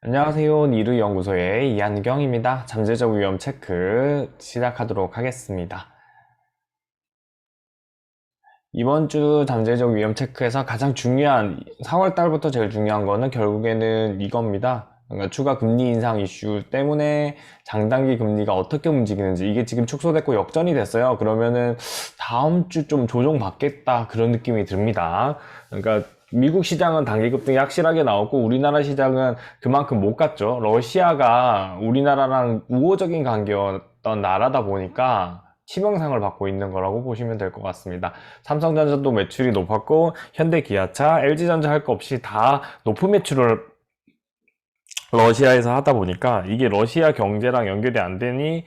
안녕하세요. 니르연구소의 이한경입니다. 잠재적 위험 체크 시작하도록 하겠습니다. 이번 주 잠재적 위험 체크에서 가장 중요한 4월 달부터 제일 중요한 거는 결국에는 이겁니다. 그러니까 추가 금리 인상 이슈 때문에 장단기 금리가 어떻게 움직이는지 이게 지금 축소됐고 역전이 됐어요. 그러면은 다음 주 좀 조정받겠다 그런 느낌이 듭니다. 그러니까 미국 시장은 단기 급등이 확실하게 나왔고 우리나라 시장은 그만큼 못 갔죠. 러시아가 우리나라랑 우호적인 관계였던 나라다 보니까 치명상을 받고 있는 거라고 보시면 될 것 같습니다. 삼성전자도 매출이 높았고 현대기아차, LG전자 할 거 없이 다 높은 매출을 러시아에서 하다 보니까 이게 러시아 경제랑 연결이 안 되니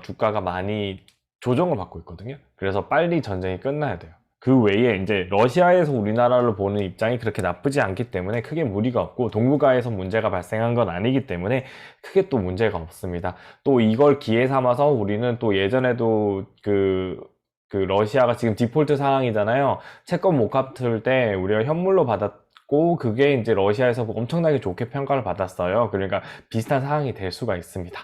주가가 많이 조정을 받고 있거든요. 그래서 빨리 전쟁이 끝나야 돼요. 그 외에 이제 러시아에서 우리나라를 보는 입장이 그렇게 나쁘지 않기 때문에 크게 무리가 없고 동북아에서 문제가 발생한 건 아니기 때문에 크게 또 문제가 없습니다. 또 이걸 기회 삼아서 우리는 또 예전에도 그 러시아가 지금 디폴트 상황이잖아요. 채권 못 갚을 때 우리가 현물로 받았고 그게 이제 러시아에서 엄청나게 좋게 평가를 받았어요. 그러니까 비슷한 상황이 될 수가 있습니다.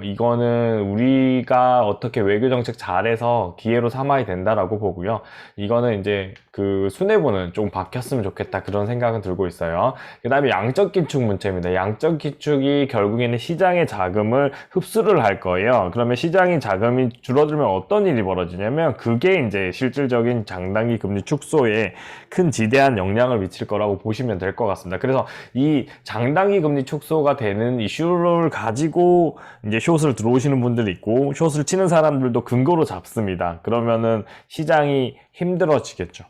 이거는 우리가 어떻게 외교 정책 잘해서 기회로 삼아야 된다라고 보고요. 이거는 이제 그 수뇌부는 좀 바뀌었으면 좋겠다 그런 생각은 들고 있어요. 그 다음에 양적 기축 문제입니다. 양적 기축이 결국에는 시장의 자금을 흡수를 할 거예요. 그러면 시장의 자금이 줄어들면 어떤 일이 벌어지냐면 그게 이제 실질적인 장단기 금리 축소에 큰 지대한 영향을 미칠 거라고 보시면 될 것 같습니다. 그래서 이 장단기 금리 축소가 되는 이슈를 가지고 이제 숏을 들어오시는 분들이 있고 숏을 치는 사람들도 근거로 잡습니다. 그러면은 시장이 힘들어지겠죠.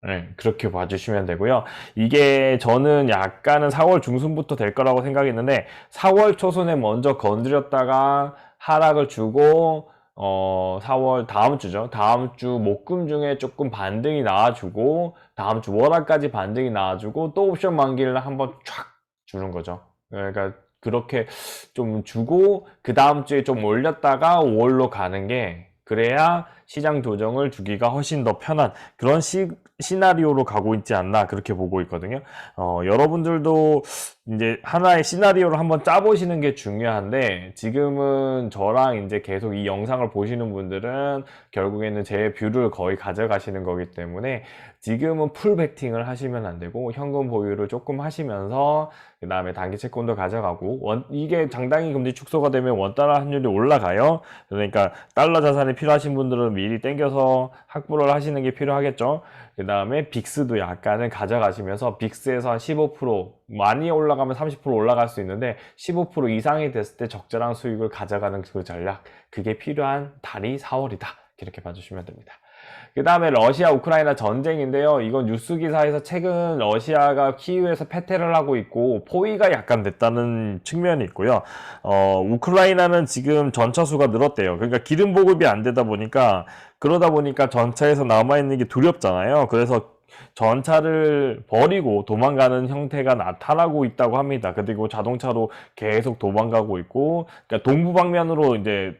네, 그렇게 봐주시면 되고요. 이게 저는 약간은 4월 중순부터 될 거라고 생각했는데 4월 초순에 먼저 건드렸다가 하락을 주고 4월 다음 주죠. 다음 주 목금 중에 조금 반등이 나와주고 다음 주 월화까지 반등이 나와주고 또 옵션 만기를 한번 촥 주는 거죠. 그러니까 그렇게 좀 주고 그 다음 주에 좀 올렸다가 5월로 가는 게 그래야 시장 조정을 주기가 훨씬 더 편한 그런 시나리오로 가고 있지 않나 그렇게 보고 있거든요. 여러분들도 이제 하나의 시나리오를 한번 짜보시는 게 중요한데 지금은 저랑 이제 계속 이 영상을 보시는 분들은 결국에는 제 뷰를 거의 가져가시는 거기 때문에 지금은 풀 베팅을 하시면 안 되고 현금 보유를 조금 하시면서 그 다음에 단기 채권도 가져가고 이게 장단기 금리 축소가 되면 원달러 환율이 올라가요. 그러니까 달러 자산이 필요하신 분들은 미리 땡겨서 확보를 하시는 게 필요하겠죠. 그 다음에 빅스도 약간은 가져가시면서 빅스에서 한 15% 많이 올라가면 30% 올라갈 수 있는데 15% 이상이 됐을 때 적절한 수익을 가져가는 그 전략 그게 필요한 달이 4월이다. 이렇게 봐주시면 됩니다. 그 다음에 러시아 우크라이나 전쟁인데요. 이건 뉴스 기사에서 최근 러시아가 키이우에서 패퇴를 하고 있고 포위가 약간 됐다는 측면이 있고요. 우크라이나는 지금 전차 수가 늘었대요. 그러니까 기름 보급이 안 되다 보니까 그러다 보니까 전차에서 남아있는 게 두렵잖아요. 그래서 전차를 버리고 도망가는 형태가 나타나고 있다고 합니다. 그리고 자동차로 계속 도망가고 있고, 그러니까 동부 방면으로 이제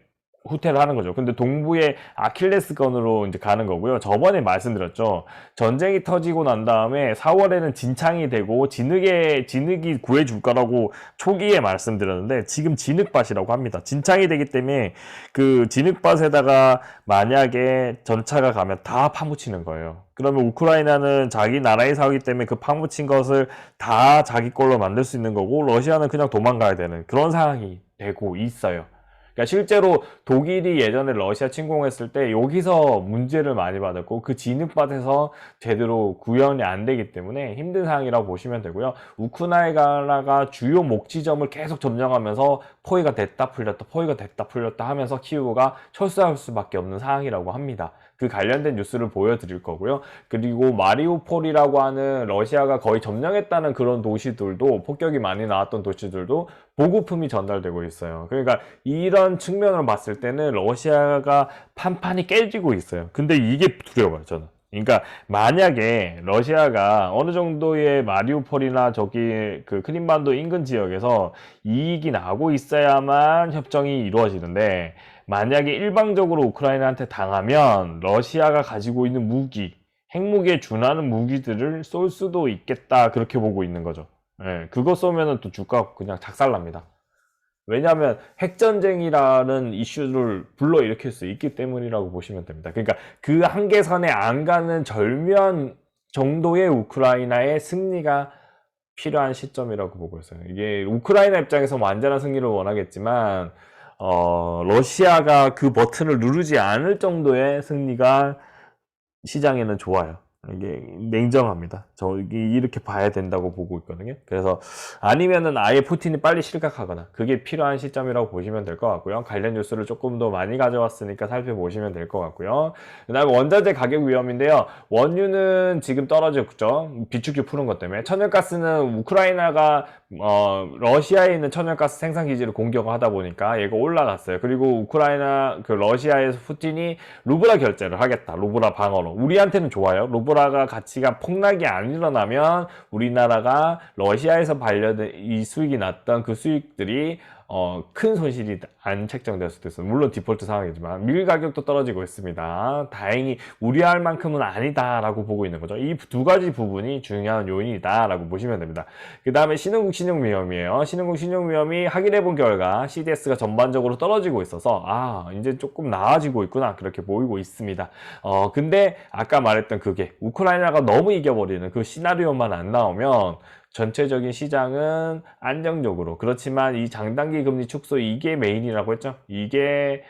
후퇴를 하는 거죠. 근데 동부의 아킬레스건으로 이제 가는 거고요. 저번에 말씀드렸죠. 전쟁이 터지고 난 다음에 4월에는 진창이 되고 진흙이 구해줄 거라고 초기에 말씀드렸는데 지금 진흙밭이라고 합니다. 진창이 되기 때문에 그 진흙밭에다가 만약에 전차가 가면 다 파묻히는 거예요. 그러면 우크라이나는 자기 나라에서 하기 때문에 그 파묻힌 것을 다 자기 걸로 만들 수 있는 거고 러시아는 그냥 도망가야 되는 그런 상황이 되고 있어요. 그러니까 실제로 독일이 예전에 러시아 침공했을 때 여기서 문제를 많이 받았고 그 진흙밭에서 제대로 구현이 안 되기 때문에 힘든 상황이라고 보시면 되고요. 우크라이나가 주요 목지점을 계속 점령하면서 포위가 됐다 풀렸다 포위가 됐다 풀렸다 하면서 키우가 철수할 수밖에 없는 상황이라고 합니다. 그 관련된 뉴스를 보여드릴 거고요. 그리고 마리우폴이라고 하는 러시아가 거의 점령했다는 그런 도시들도 폭격이 많이 나왔던 도시들도 보급품이 전달되고 있어요. 그러니까 이런 측면으로 봤을 때는 러시아가 판판이 깨지고 있어요. 근데 이게 두려워요, 저는. 그러니까 만약에 러시아가 어느 정도의 마리우폴이나 저기 그 크림반도 인근 지역에서 이익이 나고 있어야만 협정이 이루어지는데 만약에 일방적으로 우크라이나한테 당하면 러시아가 가지고 있는 무기, 핵무기에 준하는 무기들을 쏠 수도 있겠다 그렇게 보고 있는 거죠. 예, 그거 쏘면은 또 주가 그냥 작살납니다. 왜냐하면 핵전쟁이라는 이슈를 불러일으킬 수 있기 때문이라고 보시면 됩니다. 그러니까 그 한계선에 안 가는 절묘한 정도의 우크라이나의 승리가 필요한 시점이라고 보고 있어요. 이게 우크라이나 입장에서 완전한 승리를 원하겠지만 러시아가 그 버튼을 누르지 않을 정도의 승리가 시장에는 좋아요. 이게 냉정합니다. 이렇게 봐야 된다고 보고 있거든요. 그래서 아니면은 아예 푸틴이 빨리 실각하거나 그게 필요한 시점이라고 보시면 될 것 같고요. 관련 뉴스를 조금 더 많이 가져왔으니까 살펴보시면 될 것 같고요. 그 다음에 원자재 가격 위험인데요. 원유는 지금 떨어졌죠. 비축유 푸는 것 때문에. 천연가스는 우크라이나가 러시아에 있는 천연가스 생산 기지를 공격을 하다 보니까 얘가 올라갔어요. 그리고 우크라이나 러시아에서 푸틴이 루브라 결제를 하겠다. 루브라 방어로. 우리한테는 좋아요. 루브라가 가치가 폭락이 안 일어나면 우리나라가 러시아에서 반려된 이 수익이 났던 그 수익들이 큰 손실이 안 책정될 수도 있어요. 물론 디폴트 상황이지만 밀 가격도 떨어지고 있습니다. 다행히 우려할 만큼은 아니다라고 보고 있는 거죠. 이 두 가지 부분이 중요한 요인이다라고 보시면 됩니다. 그 다음에 신흥국 신용 위험이에요. 신흥국 신용 위험이 확인해 본 결과 CDS가 전반적으로 떨어지고 있어서 이제 조금 나아지고 있구나 그렇게 보이고 있습니다. 근데 아까 말했던 그게 우크라이나가 너무 이겨버리는 그 시나리오만 안 나오면 전체적인 시장은 안정적으로, 그렇지만 이 장단기 금리 축소 이게 메인이라고 했죠. 이게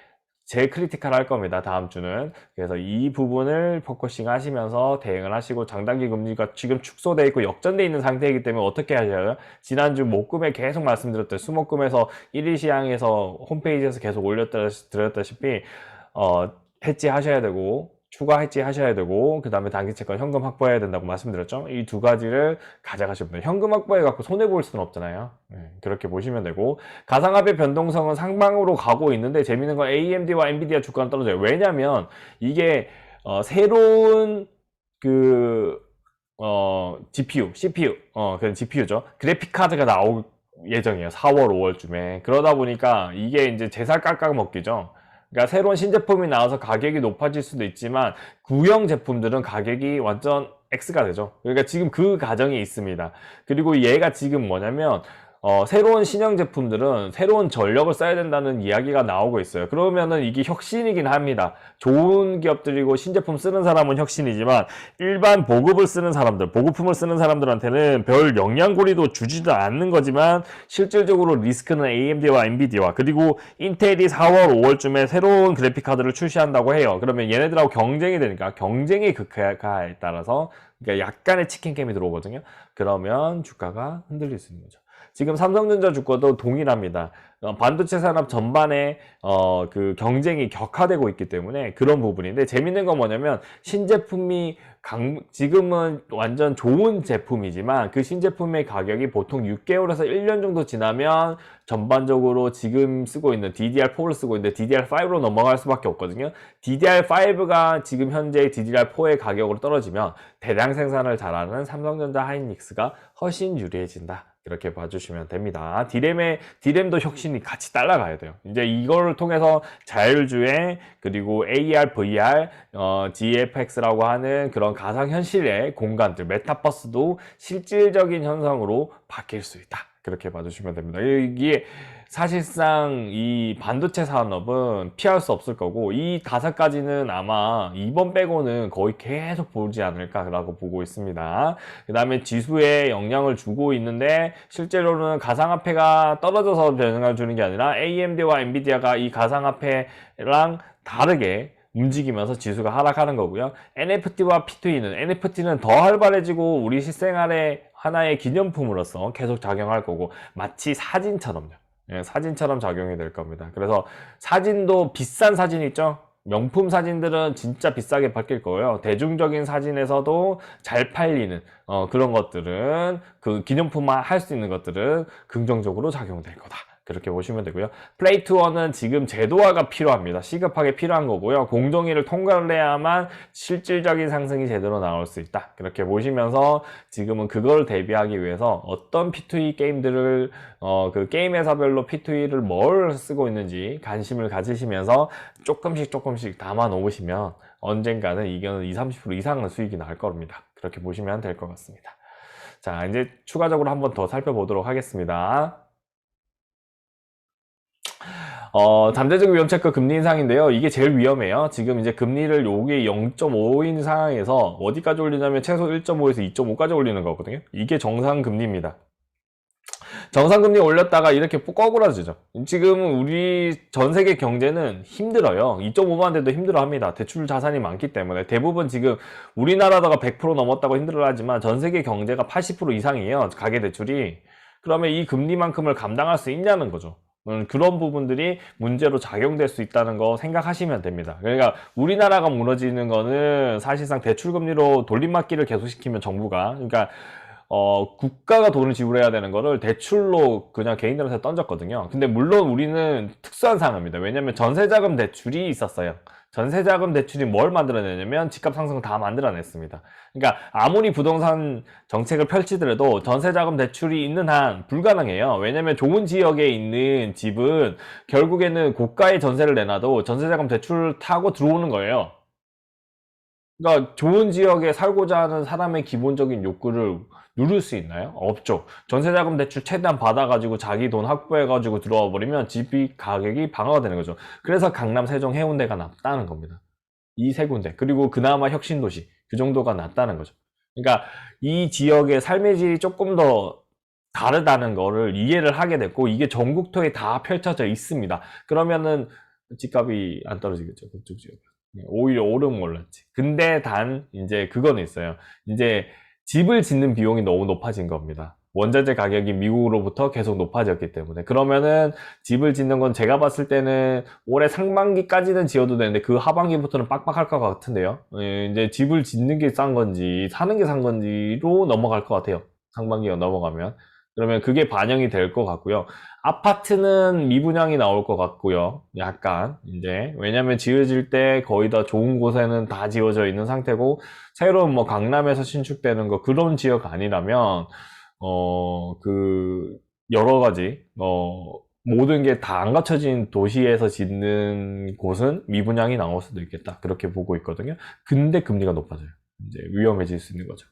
제일 크리티컬 할 겁니다. 다음 주는. 그래서 이 부분을 포커싱 하시면서 대응을 하시고, 장단기 금리가 지금 축소돼 있고 역전돼 있는 상태이기 때문에 어떻게 하셔요? 지난주 목금에 계속 말씀드렸던 수목금에서 1일 시향에서 홈페이지에서 계속 올려드렸다시피 해지 하셔야 되고, 추가 해지 하셔야 되고, 그 다음에 단기 채권 현금 확보해야 된다고 말씀드렸죠. 이 두 가지를 가져가시면 돼요. 현금 확보해 갖고 손해 볼 수는 없잖아요. 그렇게 보시면 되고, 가상화폐 변동성은 상방으로 가고 있는데 재밌는 건 AMD와 엔비디아 주가는 떨어져요. 왜냐면 이게 새로운 그 GPU, CPU, 그 GPU죠. 그래픽 카드가 나올 예정이에요. 4월, 5월쯤에. 그러다 보니까 이게 이제 제살 깎아 먹기죠. 그러니까 새로운 신제품이 나와서 가격이 높아질 수도 있지만 구형 제품들은 가격이 완전 X가 되죠. 그러니까 지금 그 과정이 있습니다. 그리고 얘가 지금 뭐냐면 새로운 신형 제품들은 새로운 전력을 써야 된다는 이야기가 나오고 있어요. 그러면은 이게 혁신이긴 합니다. 좋은 기업들이고 신제품 쓰는 사람은 혁신이지만 일반 보급을 쓰는 사람들, 보급품을 쓰는 사람들한테는 별 영향고리도 주지도 않는 거지만 실질적으로 리스크는 AMD와 엔비디아 그리고 인텔이 4월, 5월쯤에 새로운 그래픽 카드를 출시한다고 해요. 그러면 얘네들하고 경쟁이 되니까 경쟁의 극화에 따라서 그러니까 약간의 치킨 게임이 들어오거든요. 그러면 주가가 흔들릴 수 있는 거죠. 지금 삼성전자 주가도 동일합니다. 반도체 산업 전반에 그 경쟁이 격화되고 있기 때문에 그런 부분인데, 재밌는 건 뭐냐면 신제품이 지금은 완전 좋은 제품이지만 그 신제품의 가격이 보통 6개월에서 1년 정도 지나면 전반적으로 지금 쓰고 있는 DDR4를 쓰고 있는데 DDR5로 넘어갈 수밖에 없거든요. DDR5가 지금 현재 DDR4의 가격으로 떨어지면 대량 생산을 잘하는 삼성전자 하이닉스가 훨씬 유리해진다. 이렇게 봐주시면 됩니다. 디램도 혁신이 같이 따라가야 돼요. 이제 이걸 통해서 자율주행, 그리고 AR, VR, GFX라고 하는 그런 가상현실의 공간들, 메타버스도 실질적인 현상으로 바뀔 수 있다. 그렇게 봐주시면 됩니다. 이게 사실상 이 반도체 산업은 피할 수 없을 거고, 이 5가지는 아마 이번 빼고는 거의 계속 보지 않을까라고 보고 있습니다. 그 다음에 지수에 영향을 주고 있는데, 실제로는 가상화폐가 떨어져서 영향을 주는 게 아니라 AMD와 엔비디아가 이 가상화폐랑 다르게 움직이면서 지수가 하락하는 거고요. NFT와 NFT는 더 활발해지고 우리 실생활의 하나의 기념품으로서 계속 작용할 거고, 마치 사진처럼요. 사진처럼 작용이 될 겁니다. 그래서 사진도 비싼 사진 있죠? 명품 사진들은 진짜 비싸게 바뀔 거예요. 대중적인 사진에서도 잘 팔리는 그런 것들은, 그 기념품화 할 수 있는 것들은 긍정적으로 작용될 거다. 그렇게 보시면 되고요. 플레이2원은 지금 제도화가 필요합니다. 시급하게 필요한 거고요. 공정위를 통과를 해야만 실질적인 상승이 제대로 나올 수 있다. 그렇게 보시면서 지금은 그걸 대비하기 위해서 어떤 P2E 게임들을 그 게임 회사별로 P2E를 뭘 쓰고 있는지 관심을 가지시면서 조금씩 담아 놓으시면 언젠가는 이거는 20, 30% 이상의 수익이 나올 겁니다. 그렇게 보시면 될 것 같습니다. 자, 이제 추가적으로 한번 더 살펴보도록 하겠습니다. 잠재적 위험 체크 금리 인상인데요. 이게 제일 위험해요. 지금 이제 금리를 요게 0.5인 상황에서 어디까지 올리냐면 최소 1.5에서 2.5까지 올리는 거거든요. 이게 정상 금리입니다. 정상 금리 올렸다가 이렇게 거꾸라지죠. 지금 우리 전 세계 경제는 힘들어요. 2.5만 대도 힘들어합니다. 대출 자산이 많기 때문에 대부분 지금 우리나라다가 100% 넘었다고 힘들어하지만 전 세계 경제가 80% 이상이에요. 가계 대출이. 그러면 이 금리만큼을 감당할 수 있냐는 거죠. 그런 부분들이 문제로 작용될 수 있다는 거 생각하시면 됩니다. 그러니까 우리나라가 무너지는 거는 사실상 대출 금리로 돌림막기를 계속시키면 정부가 그러니까 국가가 돈을 지불해야 되는 거를 대출로 그냥 개인들한테 던졌거든요. 근데 물론 우리는 특수한 상황입니다. 왜냐면 전세자금 대출이 있었어요. 전세자금 대출이 뭘 만들어내냐면 집값 상승을 다 만들어냈습니다. 그러니까 아무리 부동산 정책을 펼치더라도 전세자금 대출이 있는 한 불가능해요. 왜냐면 좋은 지역에 있는 집은 결국에는 고가의 전세를 내놔도 전세자금 대출을 타고 들어오는 거예요. 그러니까 좋은 지역에 살고자 하는 사람의 기본적인 욕구를 누릴 수 있나요? 없죠. 전세자금 대출 최대한 받아가지고 자기 돈 확보해가지고 들어와 버리면 집이 가격이 방어가 되는 거죠. 그래서 강남, 세종, 해운대가 낫다는 겁니다. 이 세 군데. 그리고 그나마 혁신도시. 그 정도가 낫다는 거죠. 그러니까 이 지역의 삶의 질이 조금 더 다르다는 거를 이해를 하게 됐고 이게 전국토에 다 펼쳐져 있습니다. 그러면은 집값이 안 떨어지겠죠. 그쪽 지역. 오히려 오르면 올랐지. 근데 단 이제 그거는 있어요. 이제 집을 짓는 비용이 너무 높아진 겁니다. 원자재 가격이 미국으로부터 계속 높아졌기 때문에. 그러면은 집을 짓는 건 제가 봤을 때는 올해 상반기까지는 지어도 되는데 그 하반기부터는 빡빡할 것 같은데요. 이제 집을 짓는 게 싼 건지 사는 게 싼 건지로 넘어갈 것 같아요. 상반기가 넘어가면. 그러면 그게 반영이 될 것 같고요. 아파트는 미분양이 나올 것 같고요. 약간 이제 왜냐면 지어질 때 거의 다 좋은 곳에는 다 지어져 있는 상태고 새로운 뭐 강남에서 신축되는 거 그런 지역 아니라면 그 여러 가지 모든 게 다 안 갖춰진 도시에서 짓는 곳은 미분양이 나올 수도 있겠다. 그렇게 보고 있거든요. 근데 금리가 높아져요. 이제 위험해질 수 있는 거죠.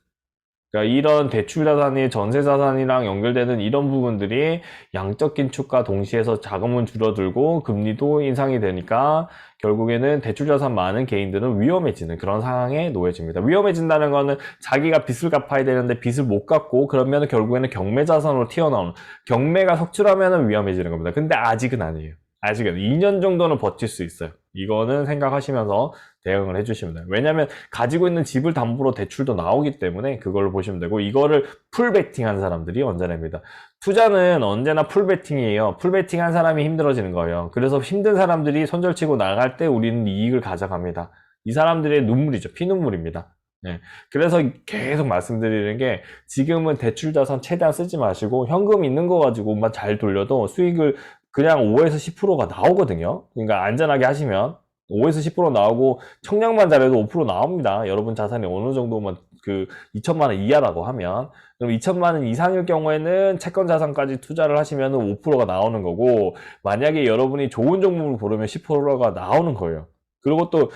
그러니까 이런 대출 자산이 전세 자산이랑 연결되는 이런 부분들이 양적 긴축과 동시에서 자금은 줄어들고 금리도 인상이 되니까 결국에는 대출 자산 많은 개인들은 위험해지는 그런 상황에 놓여집니다. 위험해진다는 거는 자기가 빚을 갚아야 되는데 빚을 못 갚고 그러면 결국에는 경매 자산으로 튀어나오는 경매가 속출하면 위험해지는 겁니다. 근데 아직은 아니에요. 아직은 2년 정도는 버틸 수 있어요. 이거는 생각하시면서 대응을 해주시면 돼요. 왜냐면 가지고 있는 집을 담보로 대출도 나오기 때문에 그걸 보시면 되고 이거를 풀베팅한 사람들이 언제납니다. 투자는 언제나 풀베팅이에요. 풀베팅한 사람이 힘들어지는 거예요. 그래서 힘든 사람들이 손절치고 나갈 때 우리는 이익을 가져갑니다. 이 사람들의 눈물이죠. 피눈물입니다. 네. 그래서 계속 말씀드리는 게 지금은 대출 자산 최대한 쓰지 마시고 현금 있는 거 가지고만 잘 돌려도 수익을 그냥 5에서 10%가 나오거든요. 그러니까 안전하게 하시면 5에서 10% 나오고 청약만 잘해도 5% 나옵니다. 여러분 자산이 어느 정도면 그 2천만 원 이하라고 하면 그럼 2천만 원 이상일 경우에는 채권 자산까지 투자를 하시면 5%가 나오는 거고 만약에 여러분이 좋은 종목을 고르면 10%가 나오는 거예요. 그리고 또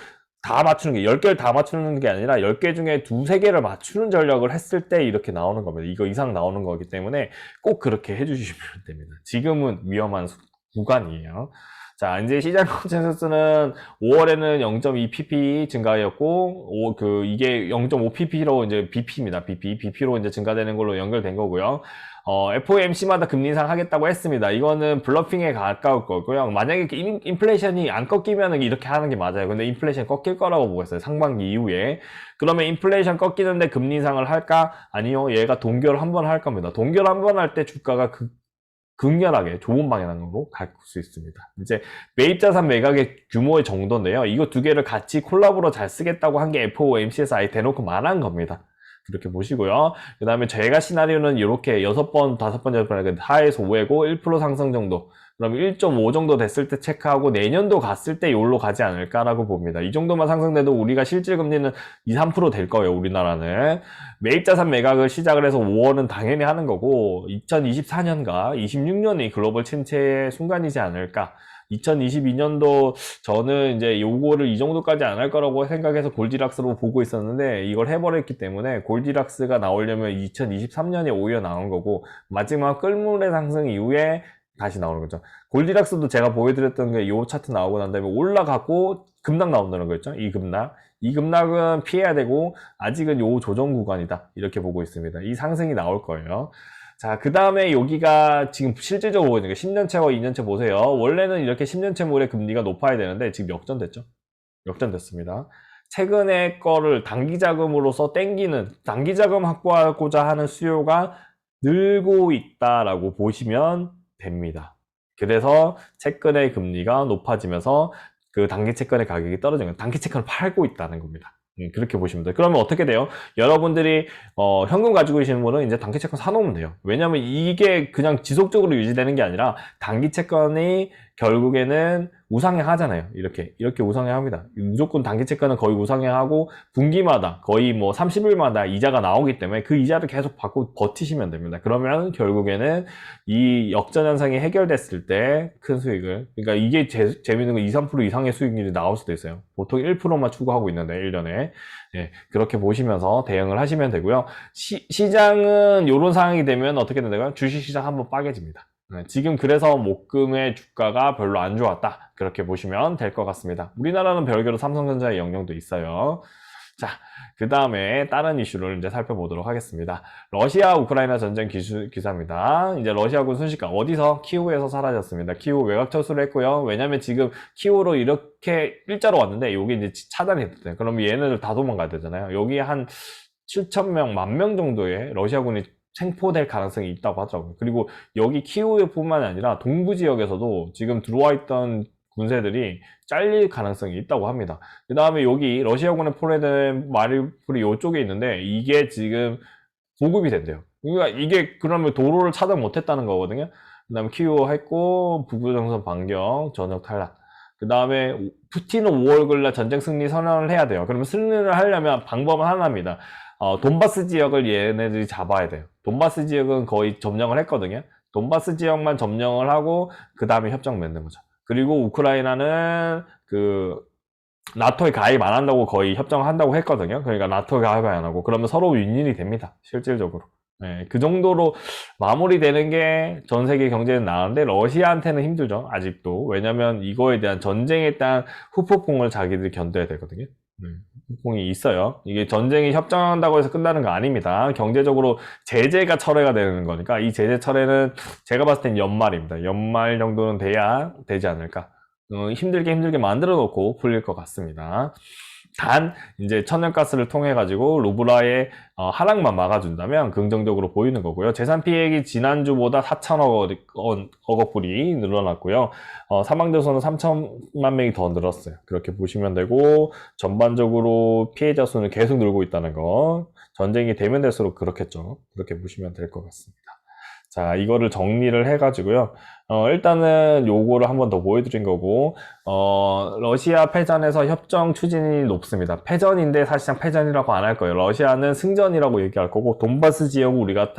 다 맞추는 게 10개를 다 맞추는 게 아니라 10개 중에 2, 3개를 맞추는 전략을 했을 때 이렇게 나오는 겁니다. 이거 이상 나오는 거기 때문에 꼭 그렇게 해주시면 됩니다. 지금은 위험한 구간이에요. 자, 이제 시장 컨센서스는 5월에는 0.2pp 증가였고, 이게 0.5pp로 이제 BP입니다. BP로 이제 증가되는 걸로 연결된 거고요. FOMC마다 금리 인상 하겠다고 했습니다. 이거는 블러핑에 가까울 거고요. 만약에 인플레이션이 안 꺾이면 이렇게 하는 게 맞아요. 근데 인플레이션 꺾일 거라고 보고 있어요. 상반기 이후에. 그러면 인플레이션 꺾이는데 금리 인상을 할까? 아니요. 얘가 동결 한번 할 겁니다. 동결 한번 할 때 주가가 극렬하게 좋은 방향으로 갈 수 있습니다. 이제 매입자산 매각의 규모의 정도인데요. 이거 두 개를 같이 콜라보로 잘 쓰겠다고 한 게 FOMC에서 아예 대놓고 말한 겁니다. 그렇게 보시고요. 그 다음에 제가 시나리오는 이렇게 6번, 5번, 6번, 4에서 5회고 1% 상승 정도. 그럼 1.5 정도 됐을 때 체크하고 내년도 갔을 때 요로 가지 않을까라고 봅니다. 이 정도만 상승돼도 우리가 실질 금리는 2, 3%될 거예요. 우리나라는. 매입자산 매각을 시작을 해서 5월은 당연히 하는 거고 2024년과 26년이 글로벌 침체의 순간이지 않을까. 2022년도 저는 이제 요거를 이 정도까지 안 할 거라고 생각해서 골디락스로 보고 있었는데 이걸 해버렸기 때문에 골디락스가 나오려면 2023년에 오히려 나온 거고 마지막 끌물의 상승 이후에 다시 나오는 거죠. 골디락스도 제가 보여드렸던 게 요 차트 나오고 난 다음에 올라가고 급락 나온다는 거였죠. 이 급락. 이 급락은 피해야 되고 아직은 요 조정 구간이다. 이렇게 보고 있습니다. 이 상승이 나올 거예요. 자, 그 다음에 여기가 지금 실질적으로 보이는 게 10년채와 2년채 보세요. 원래는 이렇게 10년채물의 금리가 높아야 되는데 지금 역전됐죠. 역전됐습니다. 최근에 거를 단기자금으로서 땡기는 단기자금 확보하고자 하는 수요가 늘고 있다라고 보시면 됩니다. 그래서 채권의 금리가 높아지면서 그 단기 채권의 가격이 떨어지는 단기 채권을 팔고 있다는 겁니다. 그렇게 보시면 돼요. 그러면 어떻게 돼요? 여러분들이 현금 가지고 계시는 분은 이제 단기 채권 사놓으면 돼요. 왜냐하면 이게 그냥 지속적으로 유지되는 게 아니라 단기 채권이 결국에는 우상향하잖아요. 이렇게 우상향합니다. 무조건 단기 채권은 거의 우상향하고 분기마다 거의 뭐 30일마다 이자가 나오기 때문에 그 이자를 계속 받고 버티시면 됩니다. 그러면 결국에는 이 역전 현상이 해결됐을 때 큰 수익을, 그러니까 이게 재밌는 건 2, 3% 이상의 수익률이 나올 수도 있어요. 보통 1%만 추구하고 있는데 1년에. 예, 그렇게 보시면서 대응을 하시면 되고요. 시장은 이런 상황이 되면 어떻게 된다고요? 주식시장 한번 빠개집니다. 지금 그래서 목금의 주가가 별로 안 좋았다. 그렇게 보시면 될 것 같습니다. 우리나라는 별개로 삼성전자의 영향도 있어요. 자, 그 다음에 다른 이슈를 이제 살펴보도록 하겠습니다. 러시아 우크라이나 전쟁 기사입니다. 이제 러시아군 순식간 어디서? 키우에서 사라졌습니다. 키우 외곽 철수를 했고요. 왜냐면 지금 키우로 이렇게 일자로 왔는데 여기 이제 차단이 됐대요. 그러면 얘네들 다 도망가야 되잖아요. 여기 한 7,000명, 10,000명 정도의 러시아군이 생포될 가능성이 있다고 하더라고요. 그리고 여기 키우뿐만 아니라 동부 지역에서도 지금 들어와 있던 군세들이 잘릴 가능성이 있다고 합니다. 그 다음에 여기 러시아군의 포획된 마리우폴이 이쪽에 있는데 이게 지금 보급이 된대요. 그러니까 이게 그러면 도로를 차단 못했다는 거거든요. 그 다음에 키우 했고 북부정선 반경, 전역 탈락. 그 다음에 푸틴은 5월 근래 전쟁 승리 선언을 해야 돼요. 그러면 승리를 하려면 방법은 하나입니다. 돈바스 지역을 얘네들이 잡아야 돼요. 돈바스 지역은 거의 점령을 했거든요. 돈바스 지역만 점령을 하고 그 다음에 협정 맺는 거죠. 그리고 우크라이나는 그 나토에 가입 안 한다고 거의 협정을 한다고 했거든요. 그러니까 나토에 가입 안 하고 그러면 서로 윈윈이 됩니다. 실질적으로. 네, 그 정도로 마무리되는 게 전 세계 경제는 나은데 러시아한테는 힘들죠. 아직도. 왜냐면 이거에 대한 전쟁에 대한 후폭풍을 자기들이 견뎌야 되거든요. 후폭풍이 있어요. 이게 전쟁이 협정한다고 해서 끝나는 거 아닙니다. 경제적으로 제재가 철회가 되는 거니까 이 제재 철회는 제가 봤을 땐 연말입니다. 연말 정도는 돼야 되지 않을까. 힘들게 만들어 놓고 풀릴 것 같습니다. 단 이제 천연가스를 통해 가지고 루블라의 하락만 막아준다면 긍정적으로 보이는 거고요. 재산 피해액이 지난주보다 4천억 억 불이 늘어났고요. 사망자수는 3천만 명이 더 늘었어요. 그렇게 보시면 되고 전반적으로 피해자 수는 계속 늘고 있다는 거. 전쟁이 되면 될수록 그렇겠죠. 그렇게 보시면 될 것 같습니다. 자, 이거를 정리를 해가지고요. 일단은 요거를 한번 더 보여드린 거고, 러시아 패전에서 협정 추진이 높습니다. 패전인데 사실상 패전이라고 안 할 거예요. 러시아는 승전이라고 얘기할 거고, 돈바스 지역 우리가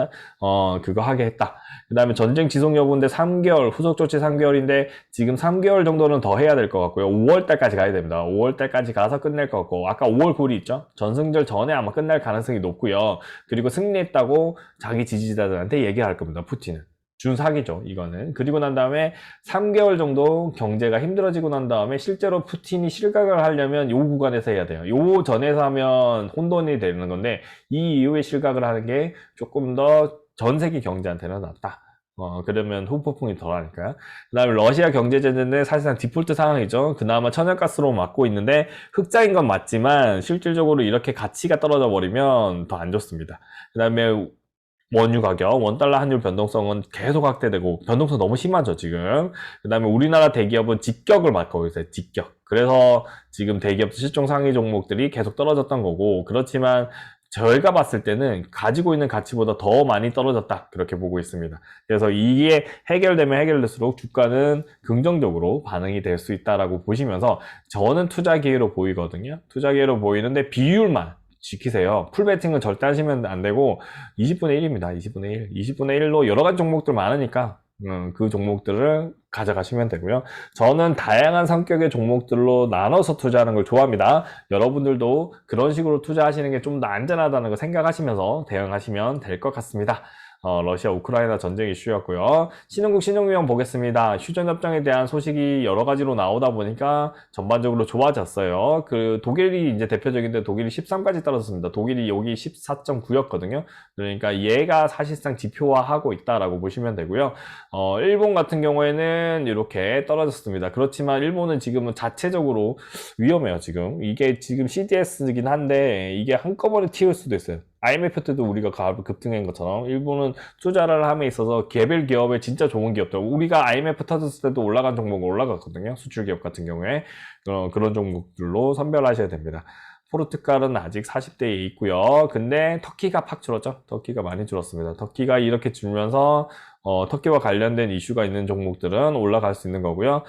그거 하게 했다. 그 다음에 전쟁 지속 여부인데 3개월, 후속 조치 3개월인데 지금 3개월 정도는 더 해야 될 것 같고요. 5월 달까지 가야 됩니다. 5월 달까지 가서 끝낼 것 같고, 아까 5월 9일 있죠? 전승절 전에 아마 끝날 가능성이 높고요. 그리고 승리했다고 자기 지지자들한테 얘기할 겁니다. 푸틴은. 준사기죠, 이거는. 그리고 난 다음에 3개월 정도 경제가 힘들어지고 난 다음에 실제로 푸틴이 실각을 하려면 요 구간에서 해야 돼요. 요 전에서 하면 혼돈이 되는 건데 이 이후에 실각을 하는 게 조금 더 전 세계 경제한테는 낫다. 그러면 후폭풍이 덜하니까요. 그 다음에 러시아 경제제재는 사실상 디폴트 상황이죠. 그나마 천연가스로 막고 있는데 흑자인 건 맞지만 실질적으로 이렇게 가치가 떨어져 버리면 더 안 좋습니다. 그 다음에 원유 가격, 원달러 환율 변동성은 계속 확대되고 변동성 너무 심하죠 지금. 그 다음에 우리나라 대기업은 직격을 맞고 있어요. 직격. 그래서 지금 대기업 실종 상위 종목들이 계속 떨어졌던 거고, 그렇지만 저희가 봤을 때는 가지고 있는 가치보다 더 많이 떨어졌다, 그렇게 보고 있습니다. 그래서 이게 해결되면 해결될수록 주가는 긍정적으로 반응이 될 수 있다라고 보시면서 저는 투자 기회로 보이거든요. 투자 기회로 보이는데 비율만 지키세요. 풀베팅은 절대 하시면 안 되고 20분의 1입니다. 20분의 1. 20분의 1로 여러 가지 종목들 많으니까 그 종목들을 가져가시면 되고요. 저는 다양한 성격의 종목들로 나눠서 투자하는 걸 좋아합니다. 여러분들도 그런 식으로 투자하시는 게 좀 더 안전하다는 거 생각하시면서 대응하시면 될 것 같습니다. 러시아 우크라이나 전쟁 이슈였고요. 신흥국 신흥위원 보겠습니다. 휴전협정에 대한 소식이 여러 가지로 나오다 보니까 전반적으로 좋아졌어요. 그 독일이 이제 대표적인데 독일이 13까지 떨어졌습니다. 독일이 여기 14.9였거든요. 그러니까 얘가 사실상 지표화하고 있다라고 보시면 되고요. 일본 같은 경우에는 이렇게 떨어졌습니다. 그렇지만 일본은 지금은 자체적으로 위험해요. 지금 이게 지금 CDS이긴 한데 이게 한꺼번에 튀을 수도 있어요. IMF 때도 우리가 급등한 것처럼 일본은 투자를 함에 있어서 개별 기업에 진짜 좋은 기업들, 우리가 IMF 터졌을 때도 올라간 종목은 올라갔거든요. 수출 기업 같은 경우에 그런 종목들로 선별하셔야 됩니다. 포르투갈은 아직 40대에 있고요. 근데 터키가 팍 줄었죠. 터키가 많이 줄었습니다. 터키가 이렇게 줄면서 터키와 관련된 이슈가 있는 종목들은 올라갈 수 있는 거고요.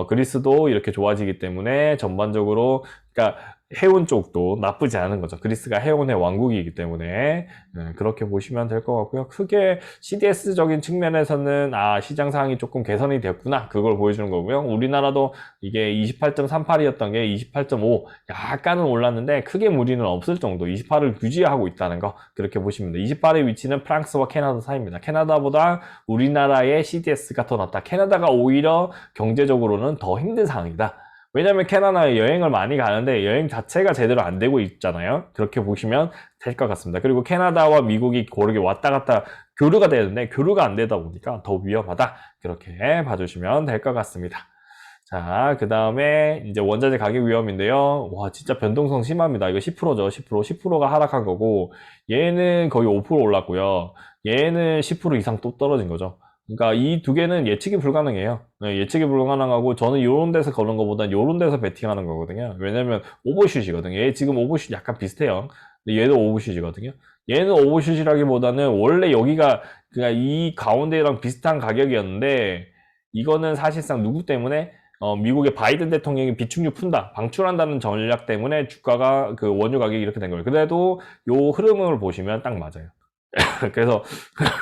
그리스도 이렇게 좋아지기 때문에 전반적으로, 그러니까 해운 쪽도 나쁘지 않은 거죠. 그리스가 해운의 왕국이기 때문에 그렇게 보시면 될 것 같고요. 크게 CDS적인 측면에서는 시장 상황이 조금 개선이 됐구나, 그걸 보여주는 거고요. 우리나라도 이게 28.38이었던 게 28.5, 약간은 올랐는데 크게 무리는 없을 정도, 28을 유지하고 있다는 거, 그렇게 보시면 돼요. 28의 위치는 프랑스와 캐나다 사이입니다. 캐나다보다 우리나라의 CDS가 더 낫다. 캐나다가 오히려 경제적으로는 더 힘든 상황이다. 왜냐면 캐나다에 여행을 많이 가는데 여행 자체가 제대로 안 되고 있잖아요. 그렇게 보시면 될 것 같습니다. 그리고 캐나다와 미국이 고르게 왔다 갔다 교류가 되는데 교류가 안 되다 보니까 더 위험하다. 그렇게 봐주시면 될 것 같습니다. 자, 그 다음에 이제 원자재 가격 위험인데요. 와, 진짜 변동성 심합니다. 이거 10%죠. 10%가 하락한 거고, 얘는 거의 5% 올랐고요. 얘는 10% 이상 또 떨어진 거죠. 그러니까 이 두 개는 예측이 불가능해요. 예측이 불가능하고, 저는 요런 데서 거는 것보다 요런 데서 베팅하는 거거든요. 왜냐면 오버슛이거든요. 얘 지금 오버슛 약간 비슷해요. 근데 얘도 오버슛이거든요. 얘는 오버슛이라기보다는 원래 여기가 그냥 이 가운데랑 비슷한 가격이었는데, 이거는 사실상 누구 때문에? 미국의 바이든 대통령이 비축유 푼다, 방출한다는 전략 때문에 주가가, 그 원유 가격이 이렇게 된 거예요. 그래도 요 흐름을 보시면 딱 맞아요. 그래서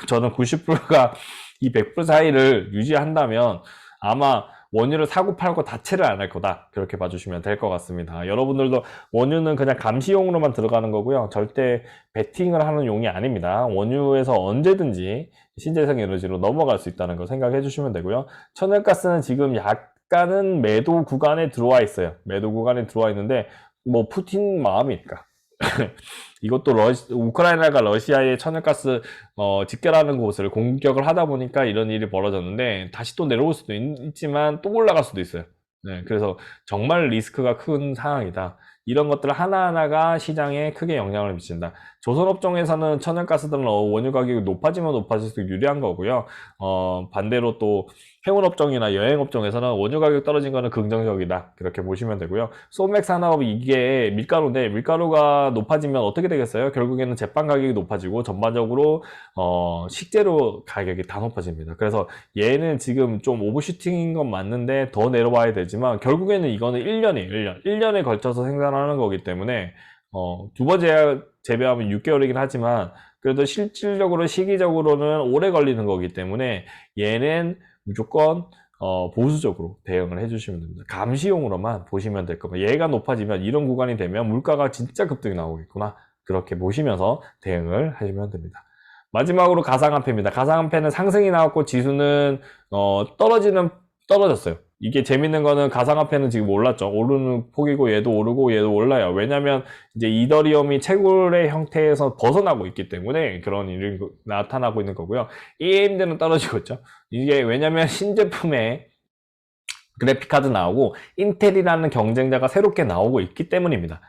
저는 90%가 이 100% 사이를 유지한다면 아마 원유를 사고 팔고 다채를 안 할 거다, 그렇게 봐주시면 될 것 같습니다. 여러분들도 원유는 그냥 감시용으로만 들어가는 거고요. 절대 베팅을 하는 용이 아닙니다. 원유에서 언제든지 신재생 에너지로 넘어갈 수 있다는 거 생각해 주시면 되고요. 천연가스는 지금 약간은 매도 구간에 들어와 있어요. 매도 구간에 들어와 있는데 뭐 푸틴 마음이니까 이것도 우크라이나가 러시아의 천연가스 직결하는 곳을 공격을 하다 보니까 이런 일이 벌어졌는데, 다시 또 내려올 수도 있지만 또 올라갈 수도 있어요. 네, 그래서 정말 리스크가 큰 상황이다. 이런 것들 하나하나가 시장에 크게 영향을 미친다. 조선업종에서는 천연가스들은 원유 가격이 높아지면 높아질수록 유리한 거고요. 반대로 또 해운업종이나 여행업종에서는 원유 가격 떨어진 거는 긍정적이다, 그렇게 보시면 되고요. 소맥 산업이 이게 밀가루인데, 밀가루가 높아지면 어떻게 되겠어요? 결국에는 제빵 가격이 높아지고 전반적으로 식재료 가격이 다 높아집니다. 그래서 얘는 지금 좀 오버슈팅인 건 맞는데 더 내려와야 되지만, 결국에는 이거는 1년에 걸쳐서 생산하는 거기 때문에 두 번 재배하면 6개월이긴 하지만 그래도 실질적으로 시기적으로는 오래 걸리는 거기 때문에 얘는 무조건 보수적으로 대응을 해주시면 됩니다. 감시용으로만 보시면 될 겁니다. 얘가 높아지면, 이런 구간이 되면 물가가 진짜 급등이 나오겠구나, 그렇게 보시면서 대응을 하시면 됩니다. 마지막으로 가상화폐입니다. 가상화폐는 상승이 나왔고 지수는 떨어졌어요. 이게 재밌는 거는 가상화폐는 지금 올랐죠. 오르는 폭이고 얘도 오르고 얘도 올라요. 왜냐면 이제 이더리움이 채굴의 형태에서 벗어나고 있기 때문에 그런 일이 나타나고 있는 거고요. AMD는 떨어지고 있죠. 이게 왜냐면 신제품에 그래픽카드 나오고 인텔이라는 경쟁자가 새롭게 나오고 있기 때문입니다.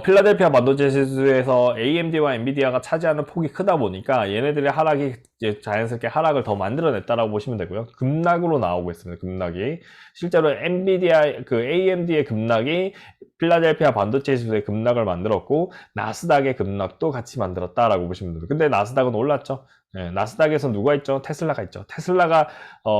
필라델피아 반도체 지수에서 AMD와 엔비디아가 차지하는 폭이 크다 보니까 얘네들의 하락이 이제 자연스럽게 하락을 더 만들어냈다라고 보시면 되고요. 급락으로 나오고 있습니다. 급락이 실제로 AMD의 급락이 필라델피아 반도체 지수의 급락을 만들었고 나스닥의 급락도 같이 만들었다라고 보시면 됩니다. 근데 나스닥은 올랐죠. 나스닥에서 누가 있죠? 테슬라가 있죠. 테슬라가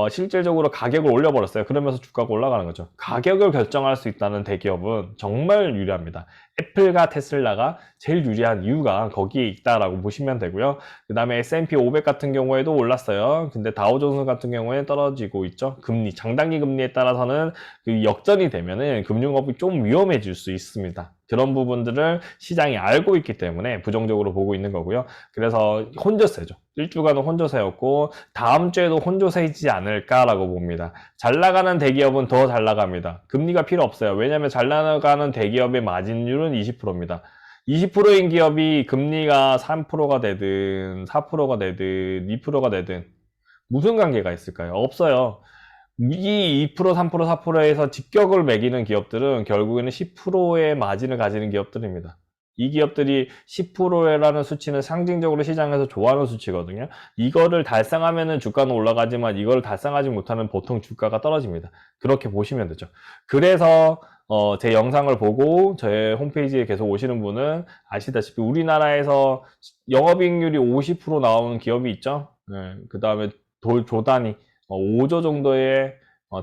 실질적으로 가격을 올려버렸어요. 그러면서 주가가 올라가는 거죠. 가격을 결정할 수 있다는 대기업은 정말 유리합니다. 애플과 테슬라가 제일 유리한 이유가 거기에 있다라고 보시면 되고요. 그 다음에 S&P 500 같은 경우에도 올랐어요. 근데 다우존스 같은 경우에는 떨어지고 있죠. 금리, 장단기 금리에 따라서는 그 역전이 되면은 금융업이 좀 위험해질 수 있습니다. 그런 부분들을 시장이 알고 있기 때문에 부정적으로 보고 있는 거고요. 그래서 혼조세죠. 일주간은 혼조세였고 다음 주에도 혼조세이지 않을까라고 봅니다. 잘 나가는 대기업은 더 잘 나갑니다. 금리가 필요 없어요. 왜냐하면 잘 나가는 대기업의 마진율은 20%입니다. 20%인 기업이 금리가 3%가 되든 4%가 되든 2%가 되든 무슨 관계가 있을까요? 없어요. 이 2%, 3%, 4%에서 직격을 매기는 기업들은 결국에는 10%의 마진을 가지는 기업들입니다. 이 기업들이 10%라는 수치는 상징적으로 시장에서 좋아하는 수치거든요. 이거를 달성하면은 주가는 올라가지만 이걸 달성하지 못하는 보통 주가가 떨어집니다. 그렇게 보시면 되죠. 그래서 제 영상을 보고 저의 홈페이지에 계속 오시는 분은 아시다시피 우리나라에서 영업이익률이 50% 나오는 기업이 있죠. 그 다음에 조단위 5조 정도의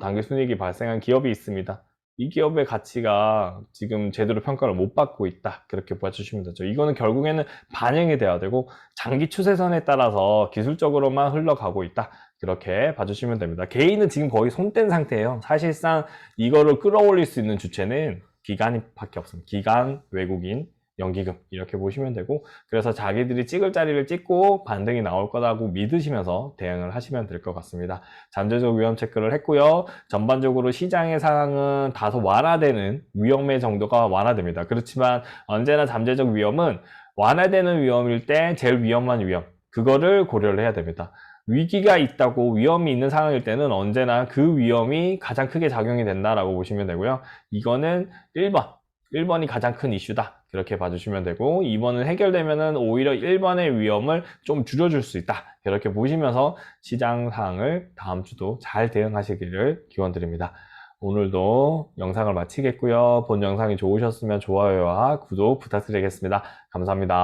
당기순이익이 발생한 기업이 있습니다. 이 기업의 가치가 지금 제대로 평가를 못 받고 있다. 그렇게 봐주시면 되죠. 이거는 결국에는 반영이 돼야 되고 장기 추세선에 따라서 기술적으로만 흘러가고 있다. 그렇게 봐주시면 됩니다. 개인은 지금 거의 손 뗀 상태예요. 사실상 이거를 끌어올릴 수 있는 주체는 기관밖에 없습니다. 기관, 외국인, 연기금 이렇게 보시면 되고 그래서 자기들이 찍을 자리를 찍고 반등이 나올 거라고 믿으시면서 대응을 하시면 될 것 같습니다. 잠재적 위험 체크를 했고요. 전반적으로 시장의 상황은 다소 완화되는 위험의 정도가 완화됩니다. 그렇지만 언제나 잠재적 위험은 완화되는 위험일 때 제일 위험한 위험 그거를 고려를 해야 됩니다. 위기가 있다고 위험이 있는 상황일 때는 언제나 그 위험이 가장 크게 작용이 된다라고 보시면 되고요. 이거는 1번이 가장 큰 이슈다. 그렇게 봐주시면 되고 2번은 해결되면은 오히려 1번의 위험을 좀 줄여줄 수 있다. 이렇게 보시면서 시장 상황을 다음 주도 잘 대응하시기를 기원드립니다. 오늘도 영상을 마치겠고요. 본 영상이 좋으셨으면 좋아요와 구독 부탁드리겠습니다. 감사합니다.